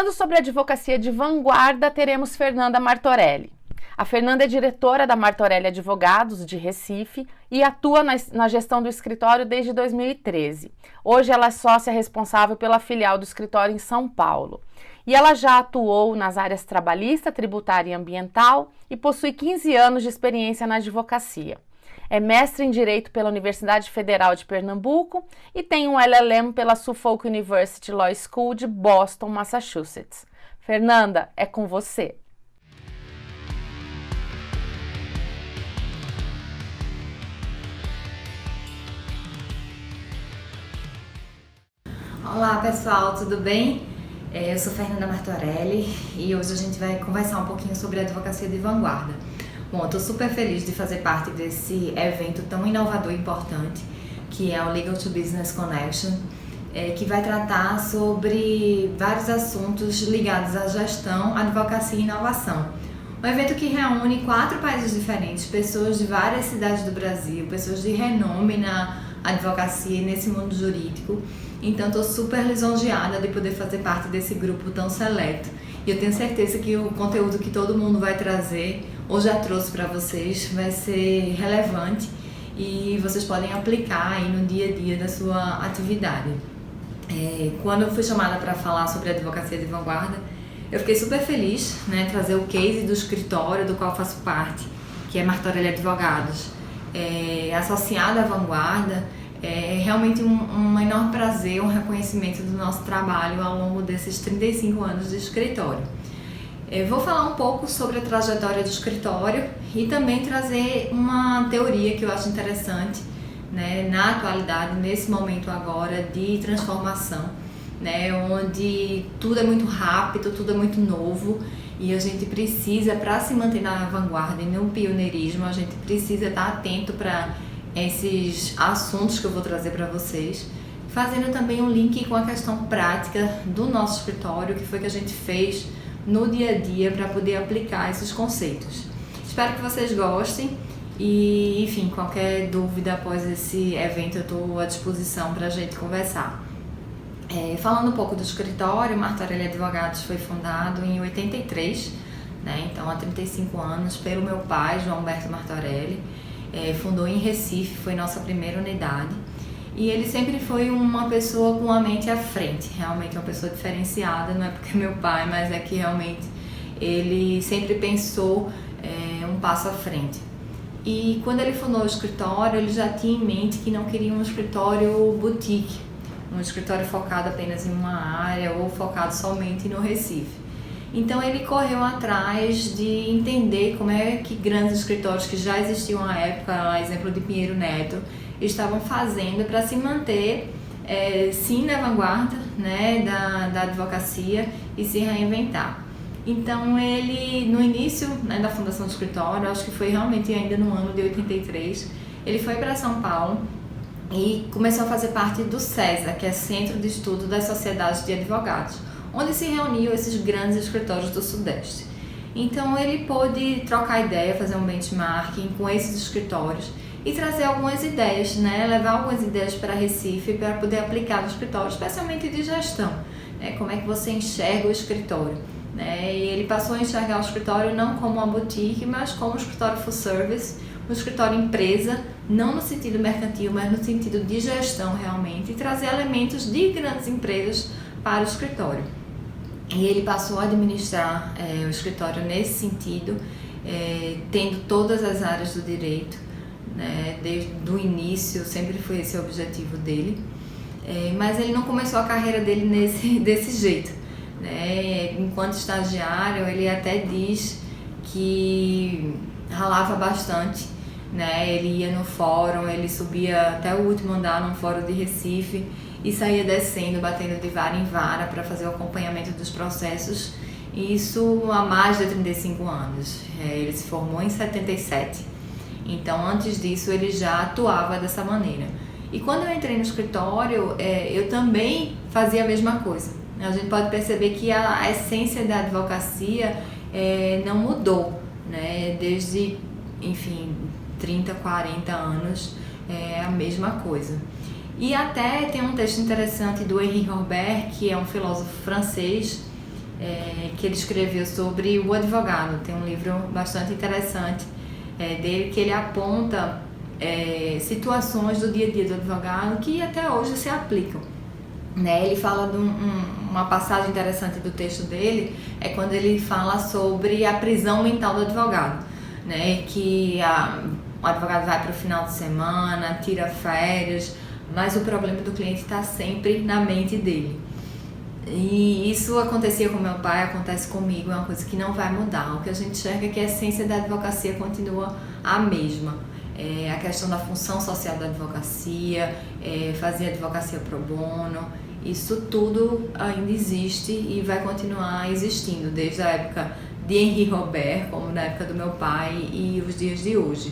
Falando sobre a advocacia de vanguarda, teremos Fernanda Martorelli. A Fernanda é diretora da Martorelli Advogados, de Recife, e atua na gestão do escritório desde 2013. Hoje ela é sócia responsável pela filial do escritório em São Paulo. E ela já atuou nas áreas trabalhista, tributária e ambiental e possui 15 anos de experiência na advocacia. É mestre em Direito pela Universidade Federal de Pernambuco e tem um LLM pela Suffolk University Law School de Boston, Massachusetts. Fernanda, é com você. Olá pessoal, tudo bem? Eu sou Fernanda Martorelli e hoje a gente vai conversar um pouquinho sobre a advocacia de vanguarda. Bom, eu estou super feliz de fazer parte desse evento tão inovador e importante que é o Legal to Business Connection, que vai tratar sobre vários assuntos ligados à gestão, advocacia e inovação. Um evento que reúne 4 países diferentes, pessoas de várias cidades do Brasil, pessoas de renome na advocacia e nesse mundo jurídico. Então estou super lisonjeada de poder fazer parte desse grupo tão seleto. E eu tenho certeza que o conteúdo que todo mundo vai trazer, ou já trouxe para vocês, vai ser relevante e vocês podem aplicar aí no dia a dia da sua atividade. Quando eu fui chamada para falar sobre a advocacia de vanguarda, eu fiquei super feliz, né, trazer o case do escritório do qual faço parte, que é Martorelli Advogados. Associada à vanguarda, é realmente um enorme prazer, um reconhecimento do nosso trabalho ao longo desses 35 anos de escritório. Vou falar um pouco sobre a trajetória do escritório e também trazer uma teoria que eu acho interessante, né, na atualidade, nesse momento agora de transformação, né, onde tudo é muito rápido, tudo é muito novo e a gente precisa, para se manter na vanguarda e no pioneirismo, a gente precisa estar atento para esses assuntos que eu vou trazer para vocês, fazendo também um link com a questão prática do nosso escritório, que foi que a gente fez no dia a dia para poder aplicar esses conceitos. Espero que vocês gostem e, enfim, qualquer dúvida após esse evento eu estou à disposição para a gente conversar. Falando um pouco do escritório, Martorelli Advogados foi fundado em 83, né, então há 35 anos, pelo meu pai, João Humberto Martorelli. Fundou em Recife, foi nossa primeira unidade e ele sempre foi uma pessoa com a mente à frente, realmente uma pessoa diferenciada, não é porque é meu pai, mas é que realmente ele sempre pensou um passo à frente. E quando ele fundou o escritório, ele já tinha em mente que não queria um escritório boutique, um escritório focado apenas em uma área ou focado somente no Recife. Então ele correu atrás de entender como é que grandes escritórios que já existiam à época, a exemplo de Pinheiro Neto, estavam fazendo para se manter sim na vanguarda, né, da advocacia e se reinventar. Então ele, no início, né, da fundação do escritório, acho que foi realmente ainda no ano de 83, ele foi para São Paulo e começou a fazer parte do CESA, que é Centro de Estudo das Sociedades de Advogados, onde se reuniam esses grandes escritórios do Sudeste. Então ele pôde trocar ideia, fazer um benchmarking com esses escritórios e trazer algumas ideias, né? Levar algumas ideias para Recife para poder aplicar no escritório, especialmente de gestão, né? Como é que você enxerga o escritório, né? E ele passou a enxergar o escritório não como uma boutique, mas como um escritório full service, um escritório empresa, não no sentido mercantil, mas no sentido de gestão realmente, e trazer elementos de grandes empresas para o escritório. E ele passou a administrar o escritório nesse sentido, tendo todas as áreas do direito, né, desde o início, sempre foi esse o objetivo dele, mas ele não começou a carreira dele desse jeito, né? Enquanto estagiário, ele até diz que ralava bastante, né? Ele ia no fórum, ele subia até o último andar no fórum de Recife e saía descendo, batendo de vara em vara para fazer o acompanhamento dos processos, e isso há mais de 35 anos. Ele se formou em 77, então antes disso ele já atuava dessa maneira. E quando eu entrei no escritório, eu também fazia a mesma coisa. A gente pode perceber que a essência da advocacia não mudou, né? Desde, enfim, 30, 40 anos é a mesma coisa. E até tem um texto interessante do Henri Robert, que é um filósofo francês, que ele escreveu sobre o advogado. Tem um livro bastante interessante dele, que ele aponta situações do dia a dia do advogado que até hoje se aplicam. Né? Ele fala de uma passagem interessante do texto dele, é quando ele fala sobre a prisão mental do advogado, né? Que o advogado vai para o final de semana, tira férias, mas o problema do cliente está sempre na mente dele. E isso acontecia com meu pai, acontece comigo, é uma coisa que não vai mudar. O que a gente enxerga é que a essência da advocacia continua a mesma. A questão da função social da advocacia, fazer advocacia pro bono, isso tudo ainda existe e vai continuar existindo, desde a época de Henri Robert, como na época do meu pai e os dias de hoje.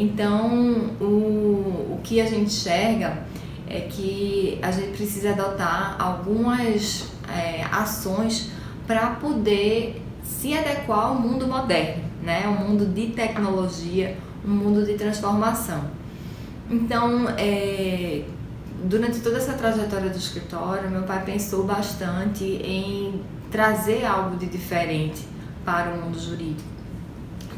Então, o que a gente enxerga é que a gente precisa adotar algumas ações para poder se adequar ao mundo moderno, né? Um mundo de tecnologia, um mundo de transformação. Então, durante toda essa trajetória do escritório, meu pai pensou bastante em trazer algo de diferente para o mundo jurídico,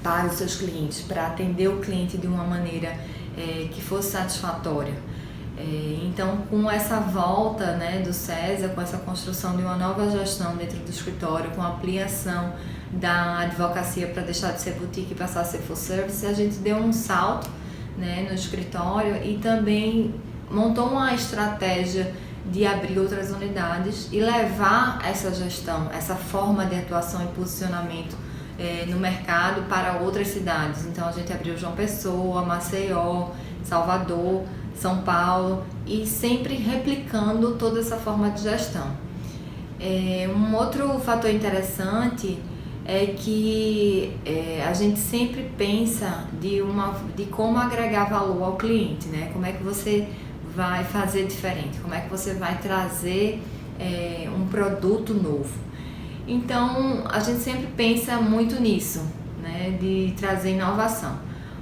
para os seus clientes, para atender o cliente de uma maneira que fosse satisfatória. Então, com essa volta, né, do César, com essa construção de uma nova gestão dentro do escritório, com a ampliação da advocacia para deixar de ser boutique e passar a ser full service, a gente deu um salto, né, no escritório e também montou uma estratégia de abrir outras unidades e levar essa gestão, essa forma de atuação e posicionamento no mercado para outras cidades. Então a gente abriu João Pessoa, Maceió, Salvador, São Paulo e sempre replicando toda essa forma de gestão. Um outro fator interessante é que a gente sempre pensa de como agregar valor ao cliente, né? Como é que você vai fazer diferente, como é que você vai trazer um produto novo. Então, a gente sempre pensa muito nisso, né? De trazer inovação.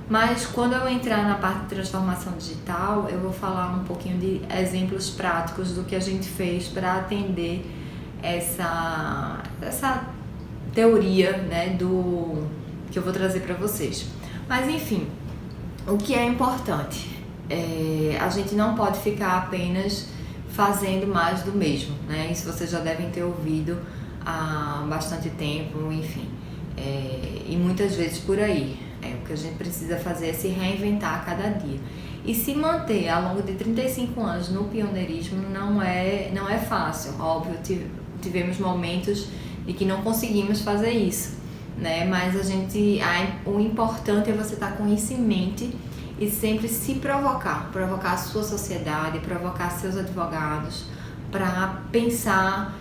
Mas quando eu entrar na parte de transformação digital, eu vou falar um pouquinho de exemplos práticos do que a gente fez para atender essa teoria, né, que eu vou trazer para vocês. Mas enfim, o que é importante? A gente não pode ficar apenas fazendo mais do mesmo, né? Isso vocês já devem ter ouvido há bastante tempo, enfim, e muitas vezes por aí. O que a gente precisa fazer é se reinventar a cada dia. E se manter ao longo de 35 anos no pioneirismo não é fácil. Óbvio, tivemos momentos de que não conseguimos fazer isso, né? Mas o importante é você estar com isso em mente e sempre se provocar a sua sociedade, provocar seus advogados para pensar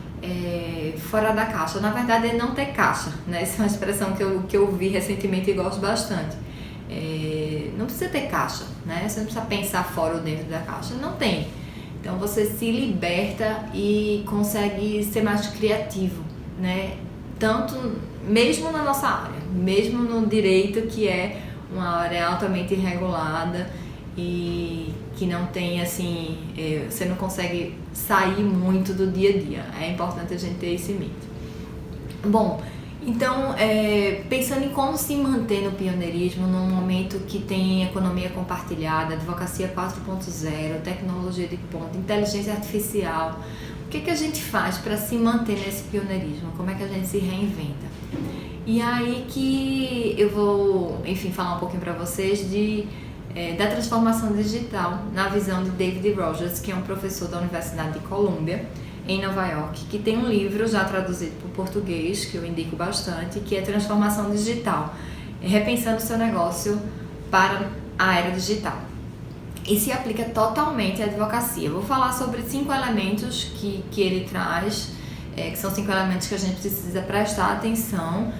fora da caixa. Na verdade é não ter caixa, né? Essa é uma expressão que eu vi recentemente e gosto bastante. Não precisa ter caixa, né? Você não precisa pensar fora ou dentro da caixa, não tem. Então você se liberta e consegue ser mais criativo, né? Tanto mesmo na nossa área, mesmo no direito, que é uma área altamente regulada e que não tem assim, você não consegue sair muito do dia a dia. É importante a gente ter isso em mente. Bom, então pensando em como se manter no pioneirismo num momento que tem economia compartilhada, advocacia 4.0, tecnologia de ponta, inteligência artificial, o que a gente faz para se manter nesse pioneirismo? Como é que a gente se reinventa? E aí que eu vou, enfim, falar um pouquinho para vocês da transformação digital na visão de David Rogers, que é um professor da Universidade de Columbia, em Nova York, que tem um livro já traduzido para o português, que eu indico bastante, que é Transformação Digital, repensando o seu negócio para a era digital. E se aplica totalmente à advocacia. Eu vou falar sobre 5 elementos que ele traz, que são 5 elementos que a gente precisa prestar atenção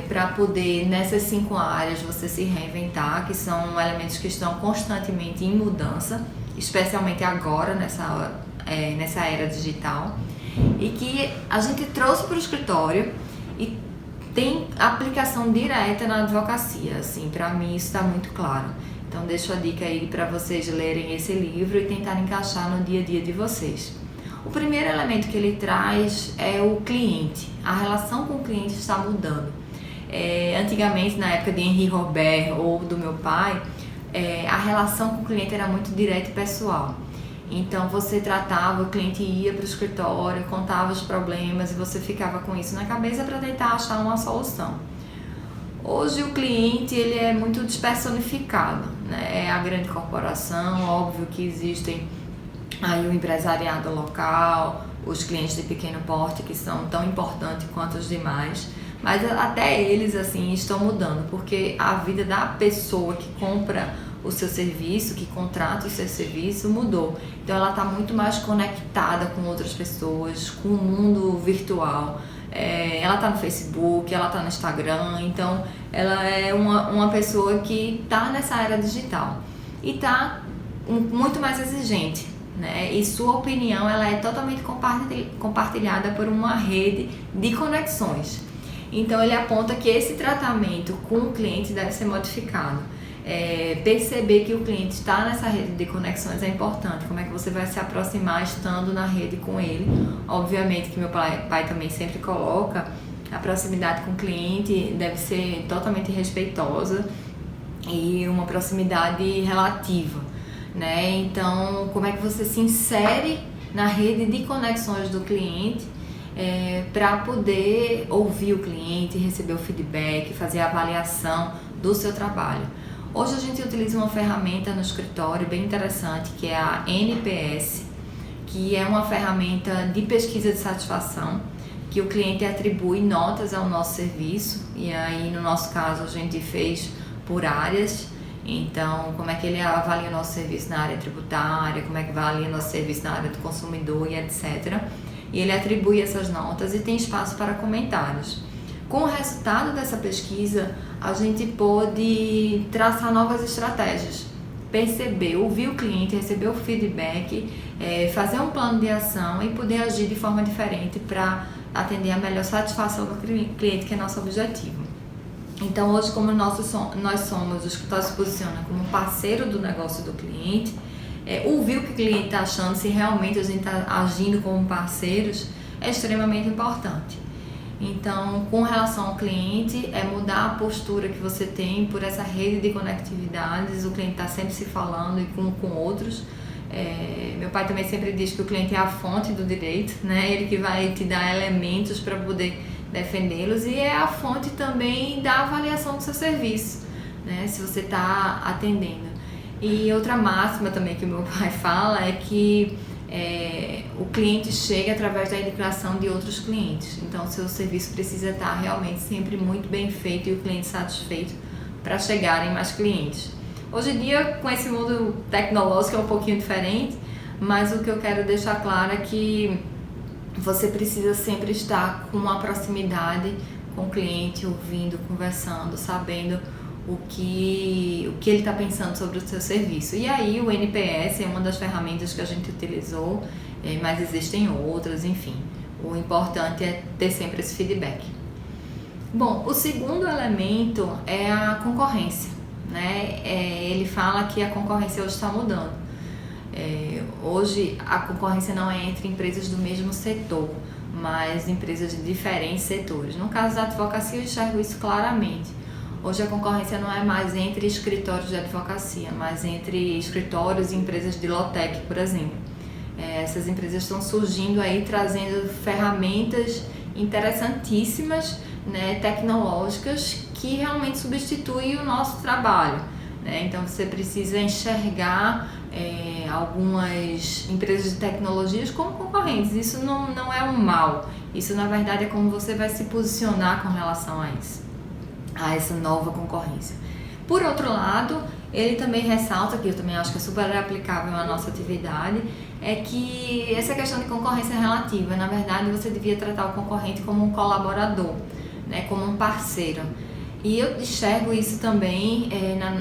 para poder, nessas 5 áreas, você se reinventar, que são elementos que estão constantemente em mudança, especialmente agora, nessa era digital, e que a gente trouxe para o escritório e tem aplicação direta na advocacia. Assim, para mim isso está muito claro. Então deixo a dica aí para vocês lerem esse livro e tentar encaixar no dia a dia de vocês. O primeiro elemento que ele traz é o cliente. A relação com o cliente está mudando. Antigamente, na época de Henri Robert ou do meu pai, a relação com o cliente era muito direta e pessoal. Então você tratava, o cliente ia para o escritório, contava os problemas e você ficava com isso na cabeça para tentar achar uma solução. Hoje o cliente ele é muito despersonificado, né? É a grande corporação, óbvio que existem aí o empresariado local, os clientes de pequeno porte que são tão importantes quanto os demais, mas até eles assim estão mudando, porque a vida da pessoa que compra o seu serviço, que contrata o seu serviço, mudou. Então ela está muito mais conectada com outras pessoas, com o mundo virtual. Ela está no Facebook, ela está no Instagram, então ela é uma pessoa que está nessa era digital e está muito mais exigente, né? E sua opinião ela é totalmente compartilhada por uma rede de conexões. Então ele aponta que esse tratamento com o cliente deve ser modificado. Perceber que o cliente está nessa rede de conexões é importante. Como é que você vai se aproximar estando na rede com ele? Obviamente que meu pai também sempre coloca a proximidade com o cliente deve ser totalmente respeitosa e uma proximidade relativa, né? Então, como é que você se insere na rede de conexões do cliente para poder ouvir o cliente, receber o feedback, fazer a avaliação do seu trabalho? Hoje a gente utiliza uma ferramenta no escritório bem interessante, que é a NPS, que é uma ferramenta de pesquisa de satisfação, que o cliente atribui notas ao nosso serviço, e aí no nosso caso a gente fez por áreas. Então, como é que ele avalia o nosso serviço na área tributária, como é que avalia o nosso serviço na área do consumidor e etc. E ele atribui essas notas e tem espaço para comentários. Com o resultado dessa pesquisa, a gente pôde traçar novas estratégias, perceber, ouvir o cliente, receber o feedback, fazer um plano de ação e poder agir de forma diferente para atender a melhor satisfação do cliente, que é nosso objetivo. Então, hoje, como nós somos, o escritório se posiciona como parceiro do negócio do cliente, ouvir o que o cliente está achando, se realmente a gente está agindo como parceiros, é extremamente importante. Então, com relação ao cliente, é mudar a postura que você tem por essa rede de conectividades, o cliente está sempre se falando e com outros. Meu pai também sempre diz que o cliente é a fonte do direito, né? Ele que vai te dar elementos para poder defendê-los e é a fonte também da avaliação do seu serviço, né? Se você está atendendo. E outra máxima também que o meu pai fala é que o cliente chega através da indicação de outros clientes. Então, o seu serviço precisa estar realmente sempre muito bem feito e o cliente satisfeito para chegarem mais clientes. Hoje em dia, com esse mundo tecnológico é um pouquinho diferente, mas o que eu quero deixar claro é que você precisa sempre estar com uma proximidade com o cliente, ouvindo, conversando, sabendo o que ele está pensando sobre o seu serviço. E aí o NPS é uma das ferramentas que a gente utilizou, mas existem outras, enfim. O importante é ter sempre esse feedback. Bom, o segundo elemento é a concorrência, né? Ele fala que a concorrência hoje está mudando. Hoje a concorrência não é entre empresas do mesmo setor, mas empresas de diferentes setores. No caso da advocacia eu enxergo isso claramente. Hoje a concorrência não é mais entre escritórios de advocacia, mas entre escritórios e empresas de Lotec, por exemplo. Essas empresas estão surgindo aí, trazendo ferramentas interessantíssimas, né, tecnológicas, que realmente substituem o nosso trabalho, né? Então você precisa enxergar algumas empresas de tecnologias como concorrentes. Isso não é um mal, isso na verdade é como você vai se posicionar com relação a isso, a essa nova concorrência. Por outro lado, ele também ressalta, que eu também acho que é super aplicável à nossa atividade, é que essa questão de concorrência relativa, na verdade você devia tratar o concorrente como um colaborador, né, como um parceiro. E eu enxergo isso também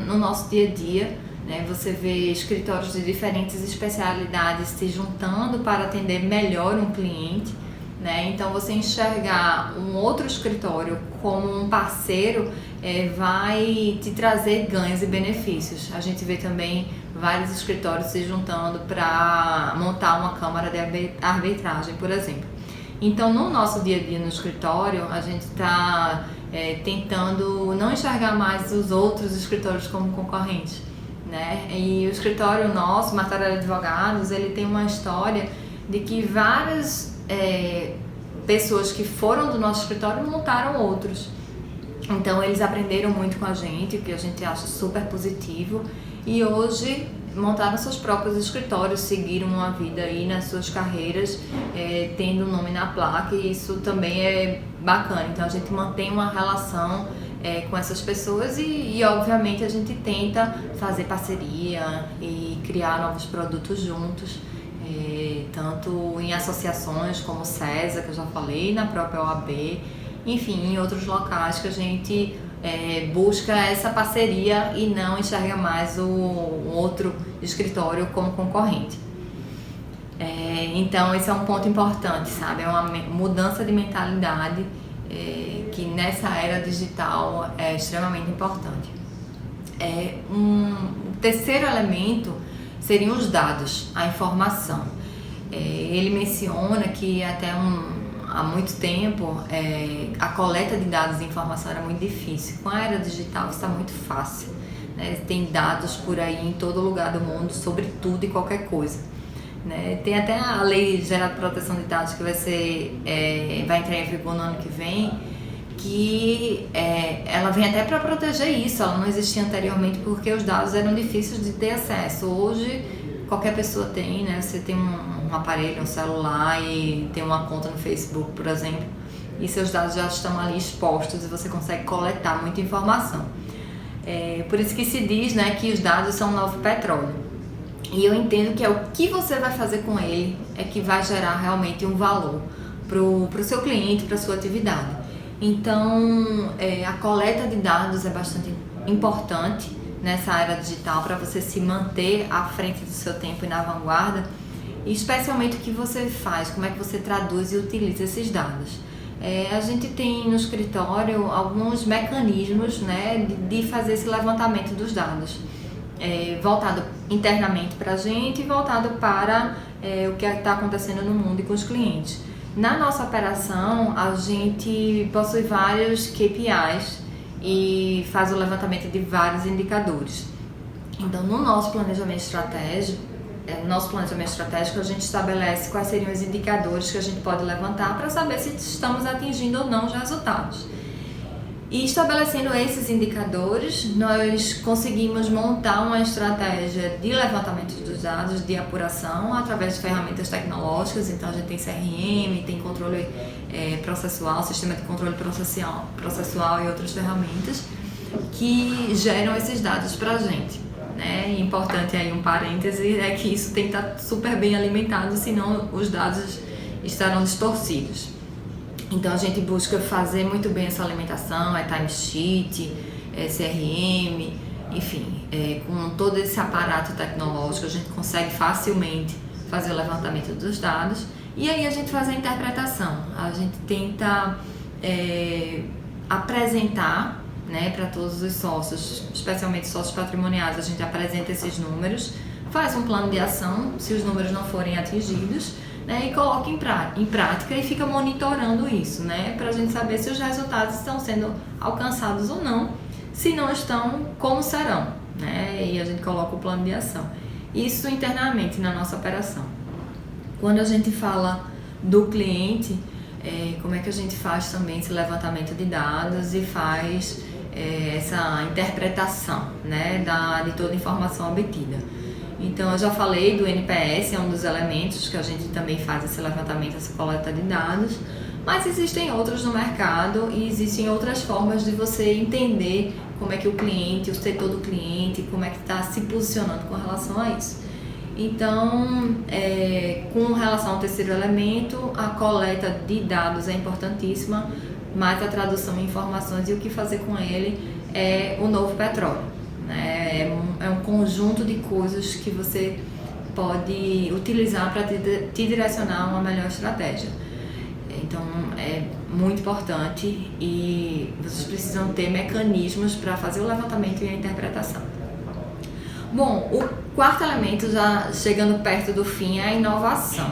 no nosso dia a dia, né? Você vê escritórios de diferentes especialidades se juntando para atender melhor um cliente, né? Então você enxergar um outro escritório como um parceiro vai te trazer ganhos e benefícios. A gente vê também vários escritórios se juntando para montar uma câmara de arbitragem, por exemplo. Então, no nosso dia a dia no escritório, a gente está tentando não enxergar mais os outros escritórios como concorrentes, né? E o escritório nosso, Martorelli Advogados, ele tem uma história de que várias pessoas que foram do nosso escritório montaram outros. Então, eles aprenderam muito com a gente, o que a gente acha super positivo, e hoje montaram seus próprios escritórios, seguiram uma vida aí nas suas carreiras, tendo um nome na placa, e isso também é bacana. Então a gente mantém uma relação com essas pessoas e obviamente a gente tenta fazer parceria e criar novos produtos juntos, tanto em associações como o CESA, que eu já falei, na própria OAB, enfim, em outros locais que a gente busca essa parceria e não enxerga mais o outro escritório como concorrente. Então esse é um ponto importante, sabe? É uma mudança de mentalidade que nessa era digital é extremamente importante. Um terceiro elemento seriam os dados, a informação. Ele menciona que até há muito tempo a coleta de dados e informação era muito difícil. Com a era digital isso está muito fácil, né? Tem dados por aí em todo lugar do mundo sobre tudo e qualquer coisa, né? Tem até a Lei Geral de Proteção de Dados que vai entrar em vigor no ano que vem, que ela vem até para proteger isso. Ela não existia anteriormente porque os dados eram difíceis de ter acesso. Hoje qualquer pessoa tem, né? Você tem um aparelho, um celular e tem uma conta no Facebook, por exemplo, e seus dados já estão ali expostos e você consegue coletar muita informação. Por isso que se diz, né, que os dados são o novo petróleo. E eu entendo que é o que você vai fazer com ele que vai gerar realmente um valor para o seu cliente, para a sua atividade. Então, a coleta de dados é bastante importante nessa era digital para você se manter à frente do seu tempo e na vanguarda, e especialmente o que você faz, como é que você traduz e utiliza esses dados. A gente tem no escritório alguns mecanismos, né, de fazer esse levantamento dos dados, voltado internamente para a gente e voltado para o que está acontecendo no mundo e com os clientes. Na nossa operação, a gente possui vários KPIs e faz o levantamento de vários indicadores. Então, no nosso planejamento estratégico, a gente estabelece quais seriam os indicadores que a gente pode levantar para saber se estamos atingindo ou não os resultados. E estabelecendo esses indicadores, nós conseguimos montar uma estratégia de levantamento dos dados, de apuração, através de ferramentas tecnológicas. Então a gente tem CRM, tem controle processual, sistema de controle processual e outras ferramentas que geram esses dados para a gente, né? Importante aí um parêntese é que isso tem que estar super bem alimentado, senão os dados estarão distorcidos. Então a gente busca fazer muito bem essa alimentação, timesheet, CRM, enfim, com todo esse aparato tecnológico a gente consegue facilmente fazer o levantamento dos dados e aí a gente faz a interpretação. A gente tenta apresentar, né, para todos os sócios, especialmente sócios patrimoniais, a gente apresenta esses números, faz um plano de ação se os números não forem atingidos, né, e coloca em prática e fica monitorando isso, né, para a gente saber se os resultados estão sendo alcançados ou não. Se não estão, como serão, né, e a gente coloca o plano de ação. Isso internamente na nossa operação. Quando a gente fala do cliente, como é que a gente faz também esse levantamento de dados e faz essa interpretação, né, de toda a informação obtida. Então eu já falei do NPS, é um dos elementos que a gente também faz esse levantamento, essa coleta de dados, mas existem outros no mercado e existem outras formas de você entender como é que o cliente, o setor do cliente, como é que está se posicionando com relação a isso. Então, com relação ao terceiro elemento, a coleta de dados é importantíssima, mas a tradução em informações e o que fazer com ele é o novo petróleo. É um conjunto de coisas que você pode utilizar para te direcionar a uma melhor estratégia. Então é muito importante e vocês precisam ter mecanismos para fazer o levantamento e a interpretação. Bom, o quarto elemento, já chegando perto do fim, é a inovação.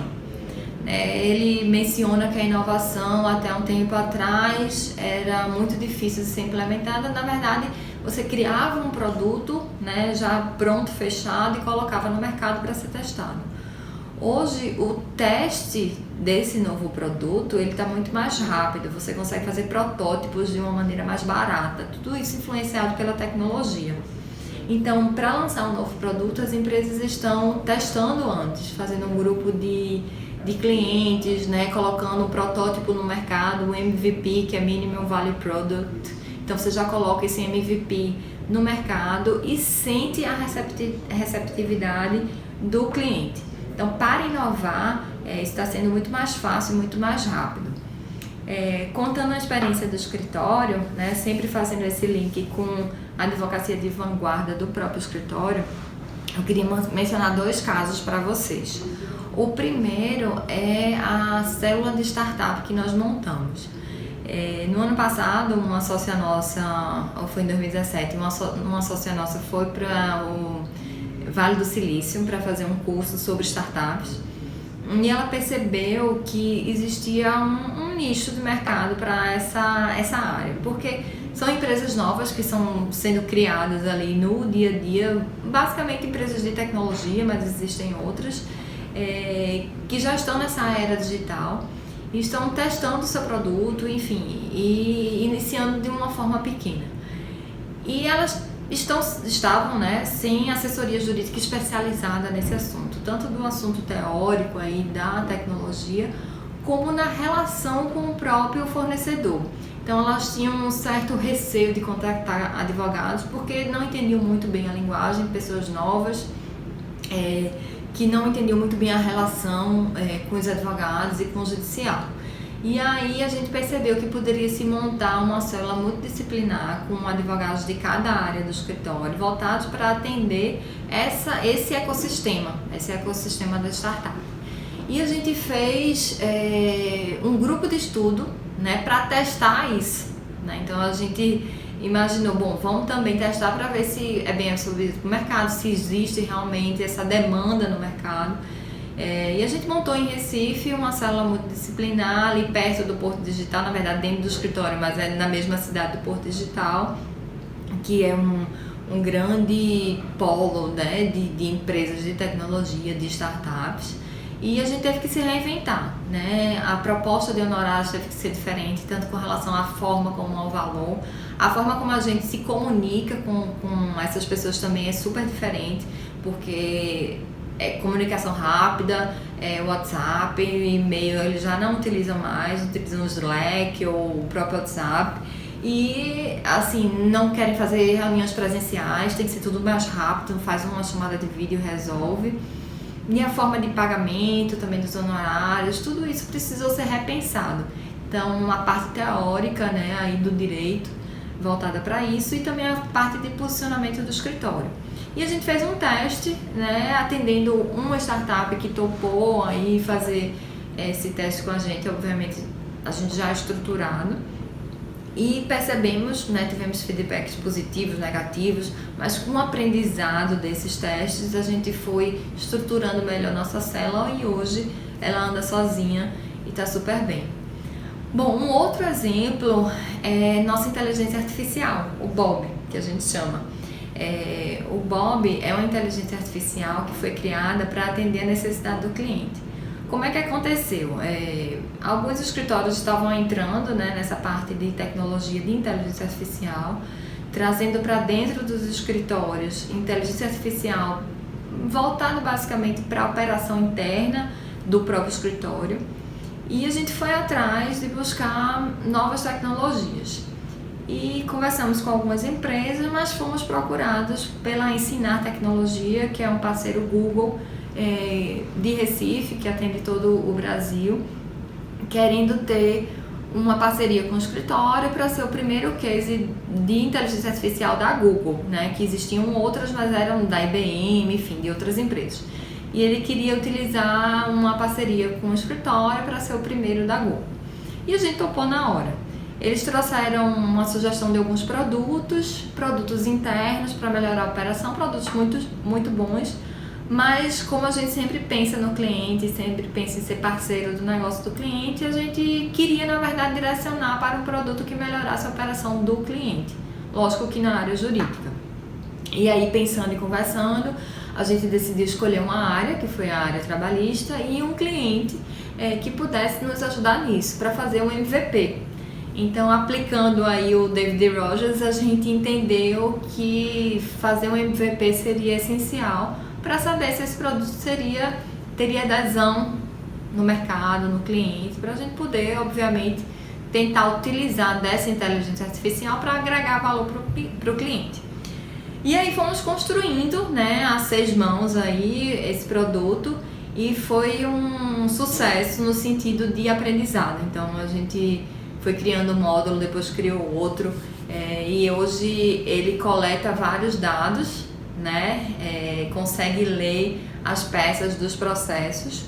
Ele menciona que a inovação até um tempo atrás era muito difícil de ser implementada. Na verdade, você criava um produto, né, já pronto, fechado, e colocava no mercado para ser testado. Hoje, o teste desse novo produto ele está muito mais rápido, você consegue fazer protótipos de uma maneira mais barata, tudo isso influenciado pela tecnologia. Então, para lançar um novo produto, as empresas estão testando antes, fazendo um grupo de clientes, né, colocando um protótipo no mercado, o MVP, que é Minimum Value Product. Então você já coloca esse MVP no mercado e sente a receptividade do cliente. Então, para inovar, está sendo muito mais fácil, muito mais rápido. Contando a experiência do escritório, né, sempre fazendo esse link com a advocacia de vanguarda do próprio escritório, eu queria mencionar 2 casos para vocês. O primeiro é a célula de startup que nós montamos. No ano passado, uma sócia nossa, ou foi em 2017, uma sócia nossa foi para o Vale do Silício para fazer um curso sobre startups e ela percebeu que existia um nicho de mercado para essa área, porque são empresas novas que estão sendo criadas ali no dia a dia, basicamente empresas de tecnologia, mas existem outras que já estão nessa era digital e estão testando o seu produto, enfim, e iniciando de uma forma pequena. E elas estavam, né, sem assessoria jurídica especializada nesse assunto, tanto do assunto teórico aí da tecnologia, como na relação com o próprio fornecedor. Então elas tinham um certo receio de contactar advogados porque não entendiam muito bem a linguagem, pessoas novas, que não entendiam muito bem a relação com os advogados e com o judiciário. E aí a gente percebeu que poderia se montar uma célula multidisciplinar com advogados de cada área do escritório, voltados para atender esse ecossistema da startup. E a gente fez um grupo de estudo, né, para testar isso, né? Então a gente imaginou, bom, vamos também testar para ver se é bem absorvido para o mercado, se existe realmente essa demanda no mercado. E a gente montou em Recife uma célula multidisciplinar ali perto do Porto Digital, na verdade dentro do escritório, mas é na mesma cidade do Porto Digital, que é um grande polo, né, de empresas de tecnologia, de startups. E a gente teve que se reinventar, né? A proposta de honorários teve que ser diferente, tanto com relação à forma como ao valor. A forma como a gente se comunica com essas pessoas também é super diferente, porque comunicação rápida, WhatsApp, e-mail, eles já não utilizam mais, utilizam o Slack ou o próprio WhatsApp. E, assim, não querem fazer reuniões presenciais, tem que ser tudo mais rápido, faz uma chamada de vídeo e resolve. E a forma de pagamento também dos honorários, tudo isso precisou ser repensado. Então, a parte teórica, né, aí do direito voltada para isso, e também a parte de posicionamento do escritório. E a gente fez um teste, né, atendendo uma startup que topou aí fazer esse teste com a gente, obviamente a gente já estruturado. E percebemos, né, tivemos feedbacks positivos, negativos, mas com o aprendizado desses testes a gente foi estruturando melhor nossa célula e hoje ela anda sozinha e está super bem. Bom, um outro exemplo é nossa inteligência artificial, o Bob, que a gente chama. O Bob é uma inteligência artificial que foi criada para atender a necessidade do cliente. Como é que aconteceu? Alguns escritórios estavam entrando, né, nessa parte de tecnologia de inteligência artificial, trazendo para dentro dos escritórios inteligência artificial voltado basicamente para a operação interna do próprio escritório. E a gente foi atrás de buscar novas tecnologias. E conversamos com algumas empresas, mas fomos procurados pela Ensinar Tecnologia, que é um parceiro Google de Recife, que atende todo o Brasil, querendo ter uma parceria com o escritório para ser o primeiro case de inteligência artificial da Google, né? Que existiam outras, mas eram da IBM, enfim, de outras empresas. E ele queria utilizar uma parceria com o escritório para ser o primeiro da Google. e a gente topou na hora. Eles trouxeram uma sugestão de alguns produtos internos para melhorar a operação, produtos muito bons, mas como a gente sempre pensa no cliente, sempre pensa em ser parceiro do negócio do cliente, a gente queria, na verdade, direcionar para um produto que melhorasse a operação do cliente, lógico que na área jurídica. E aí, pensando e conversando, a gente decidiu escolher uma área, que foi a área trabalhista, e um cliente que pudesse nos ajudar nisso, para fazer um MVP. Então, aplicando aí o David Rogers, a gente entendeu que fazer um MVP seria essencial para saber se esse produto teria adesão no mercado, no cliente, para a gente poder, obviamente, tentar utilizar dessa inteligência artificial para agregar valor para o cliente. E aí fomos construindo, né, a 6 mãos aí esse produto, e foi um sucesso no sentido de aprendizado. Então a gente foi criando um módulo, depois criou outro, e hoje ele coleta vários dados, né, consegue ler as peças dos processos,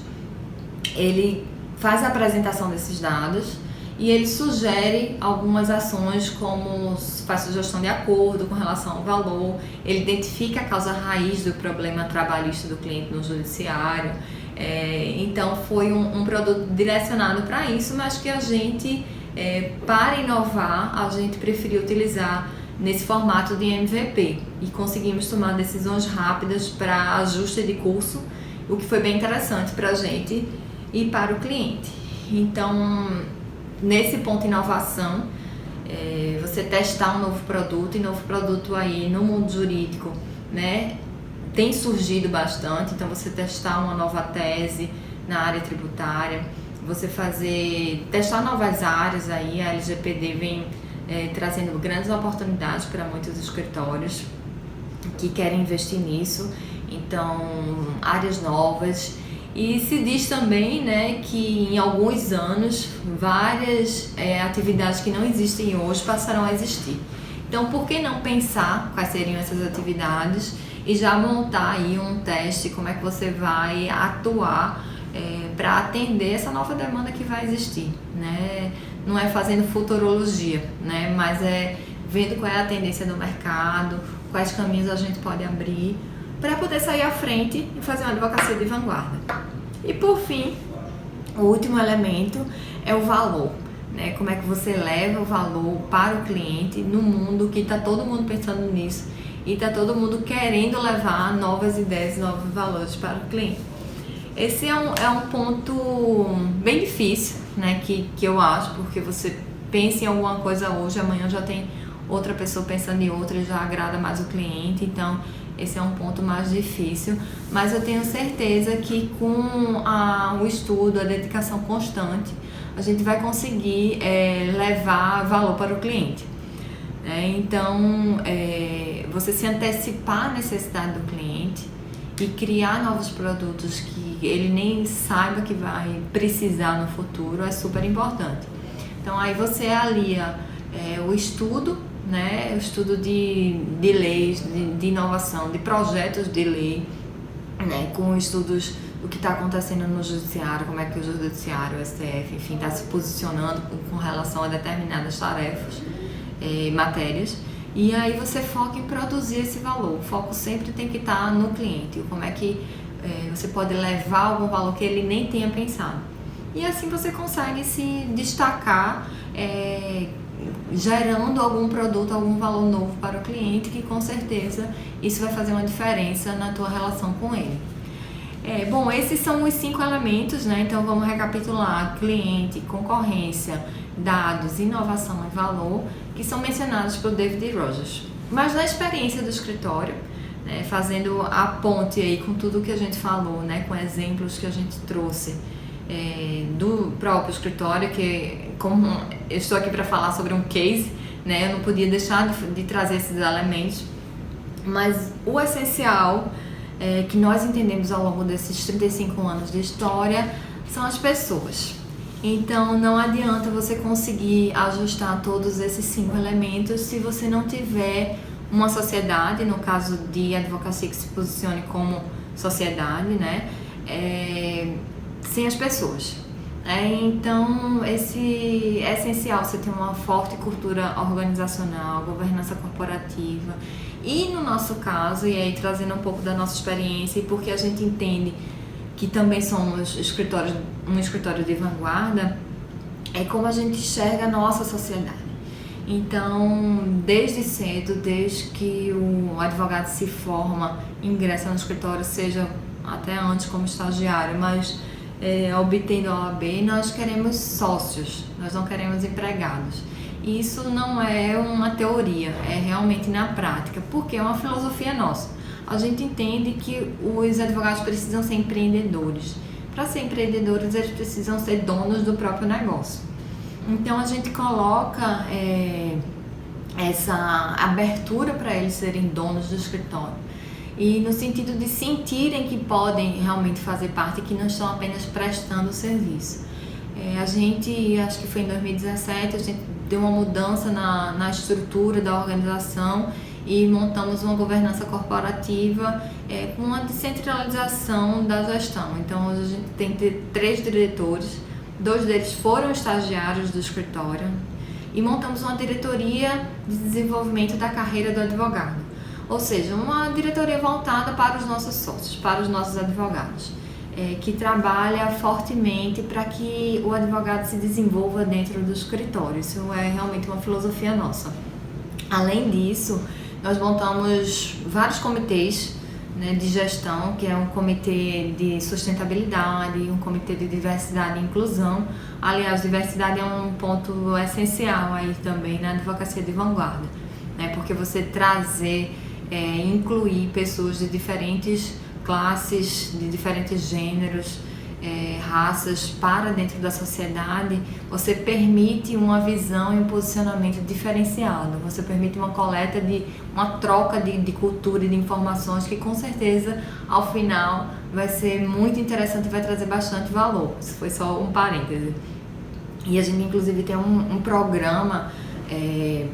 ele faz a apresentação desses dados e ele sugere algumas ações, como faz sugestão de acordo com relação ao valor, ele identifica a causa raiz do problema trabalhista do cliente no judiciário. Então foi um produto direcionado para isso, mas que a gente, para inovar, a gente preferiu utilizar nesse formato de MVP e conseguimos tomar decisões rápidas para ajuste de curso, o que foi bem interessante para a gente e para o cliente. Então, nesse ponto de inovação, você testar um novo produto, e novo produto aí no mundo jurídico, né, tem surgido bastante. Então você testar uma nova tese na área tributária, você testar novas áreas aí, a LGPD vem trazendo grandes oportunidades para muitos escritórios que querem investir nisso, então áreas novas. E se diz também, né, que em alguns anos várias atividades que não existem hoje passarão a existir. Então, por que não pensar quais seriam essas atividades e já montar aí um teste, como é que você vai atuar para atender essa nova demanda que vai existir, né? Não é fazendo futurologia, né, mas é vendo qual é a tendência do mercado, quais caminhos a gente pode abrir para poder sair à frente e fazer uma advocacia de vanguarda. E por fim, o último elemento é o valor, né? Como é que você leva o valor para o cliente no mundo que está todo mundo pensando nisso e está todo mundo querendo levar novas ideias, novos valores para o cliente. Esse é um ponto bem difícil, né? Que eu acho, porque você pensa em alguma coisa hoje, amanhã já tem outra pessoa pensando em outra e já agrada mais o cliente. Então esse é um ponto mais difícil, mas eu tenho certeza que com o estudo, a dedicação constante, a gente vai conseguir levar valor para o cliente. Então, você se antecipar à necessidade do cliente e criar novos produtos que ele nem saiba que vai precisar no futuro é super importante. Então, aí você alia o estudo, né, o estudo de leis, de inovação, de projetos de lei, né, com estudos do que está acontecendo no judiciário, como é que o judiciário, o STF, enfim, está se posicionando com relação a determinadas tarefas, matérias, e aí você foca em produzir esse valor. O foco sempre tem que estar no cliente, como é que você pode levar algum valor que ele nem tenha pensado. E assim você consegue se destacar, gerando algum produto, algum valor novo para o cliente, que com certeza isso vai fazer uma diferença na tua relação com ele. Bom, esses são os 5 elementos, né? Então vamos recapitular: cliente, concorrência, dados, inovação e valor, que são mencionados por David Rogers. Mas na experiência do escritório, né, fazendo a ponte aí com tudo que a gente falou, né, com exemplos que a gente trouxe do próprio escritório, que como eu estou aqui para falar sobre um case, né, eu não podia deixar de trazer esses elementos, mas o essencial que nós entendemos ao longo desses 35 anos de história são as pessoas. Então não adianta você conseguir ajustar todos esses 5 elementos se você não tiver uma sociedade, no caso de advocacia que se posicione como sociedade, né, sem as pessoas. Então, é essencial você ter uma forte cultura organizacional, governança corporativa. E no nosso caso, e aí trazendo um pouco da nossa experiência, e porque a gente entende que também somos um escritório de vanguarda, é como a gente enxerga a nossa sociedade. Então, desde cedo, desde que o advogado se forma, ingressa no escritório, seja até antes como estagiário, mas obtendo a OAB, nós queremos sócios, nós não queremos empregados. E isso não é uma teoria, é realmente na prática, porque é uma filosofia nossa. A gente entende que os advogados precisam ser empreendedores. Para ser empreendedores, eles precisam ser donos do próprio negócio. Então, a gente coloca essa abertura para eles serem donos do escritório. E no sentido de sentirem que podem realmente fazer parte, que não estão apenas prestando serviço. A gente, acho que foi em 2017, a gente deu uma mudança na estrutura da organização e montamos uma governança corporativa com uma descentralização da gestão. Então, hoje a gente tem 3 diretores, 2 deles foram estagiários do escritório e montamos uma diretoria de desenvolvimento da carreira do advogado. Ou seja, uma diretoria voltada para os nossos sócios, para os nossos advogados, que trabalha fortemente para que o advogado se desenvolva dentro do escritório. Isso é realmente uma filosofia nossa. Além disso, nós montamos vários comitês, né, de gestão, que é um comitê de sustentabilidade, um comitê de diversidade e inclusão. Aliás, diversidade é um ponto essencial aí também na advocacia de vanguarda, né, porque você trazer, incluir pessoas de diferentes classes, de diferentes gêneros, raças para dentro da sociedade, você permite uma visão e um posicionamento diferenciado, você permite uma coleta uma troca de cultura e de informações que com certeza ao final vai ser muito interessante e vai trazer bastante valor. Isso foi só um parêntese. E a gente inclusive tem um programa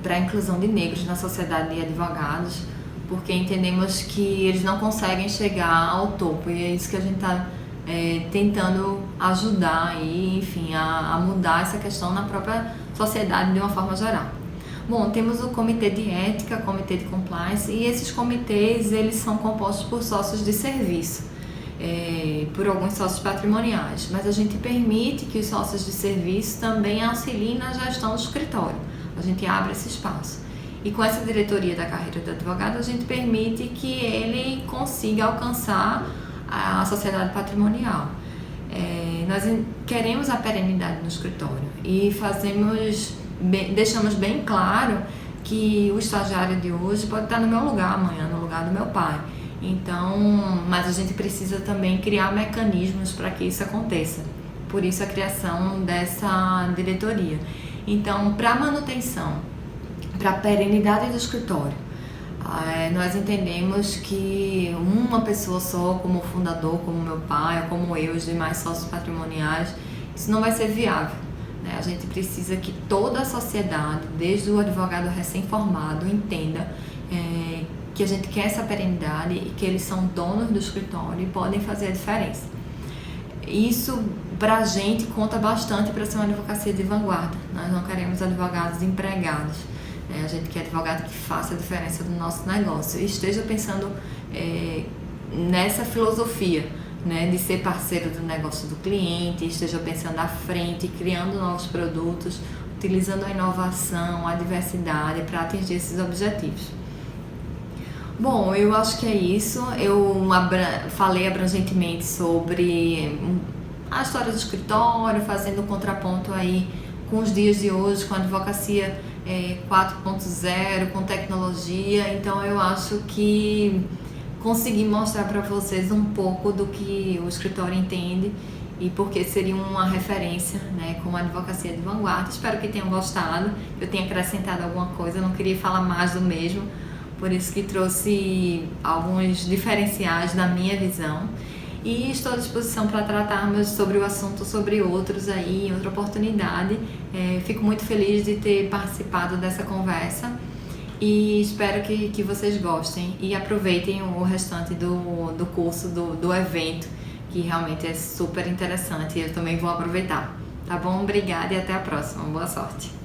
para a inclusão de negros na sociedade de advogados, porque entendemos que eles não conseguem chegar ao topo, e é isso que a gente está tentando ajudar e, enfim, a mudar essa questão na própria sociedade de uma forma geral. Bom, temos o comitê de ética, comitê de compliance, e esses comitês eles são compostos por sócios de serviço, por alguns sócios patrimoniais, mas a gente permite que os sócios de serviço também auxiliem na gestão do escritório, a gente abre esse espaço. E com essa diretoria da carreira do advogado, a gente permite que ele consiga alcançar a sociedade patrimonial. Nós queremos a perenidade no escritório e deixamos bem claro que o estagiário de hoje pode estar no meu lugar amanhã, no lugar do meu pai. Então, mas a gente precisa também criar mecanismos para que isso aconteça. Por isso a criação dessa diretoria. Então, para a manutenção, para a perenidade do escritório, nós entendemos que uma pessoa só, como fundador, como meu pai, como eu, os demais sócios patrimoniais, isso não vai ser viável, né? A gente precisa que toda a sociedade, desde o advogado recém-formado, entenda que a gente quer essa perenidade e que eles são donos do escritório e podem fazer a diferença. Isso, para a gente, conta bastante para ser uma advocacia de vanguarda. Nós não queremos advogados empregados. A gente quer advogado que faça a diferença no nosso negócio e esteja pensando nessa filosofia, né, de ser parceiro do negócio do cliente, esteja pensando à frente, criando novos produtos, utilizando a inovação, a diversidade para atingir esses objetivos. Bom, eu acho que é isso. Eu falei abrangentemente sobre a história do escritório, fazendo contraponto aí com os dias de hoje, com a advocacia 4.0, com tecnologia. Então eu acho que consegui mostrar para vocês um pouco do que o escritório entende e porque seria uma referência, né, como advocacia de vanguarda. Espero que tenham gostado, que eu tenha acrescentado alguma coisa. Eu não queria falar mais do mesmo, por isso que trouxe alguns diferenciais da minha visão. E estou à disposição para tratarmos sobre o assunto, sobre outros aí, em outra oportunidade. Fico muito feliz de ter participado dessa conversa e espero que vocês gostem e aproveitem o restante do curso, do evento, que realmente é super interessante e eu também vou aproveitar. Tá bom? Obrigada e até a próxima. Boa sorte.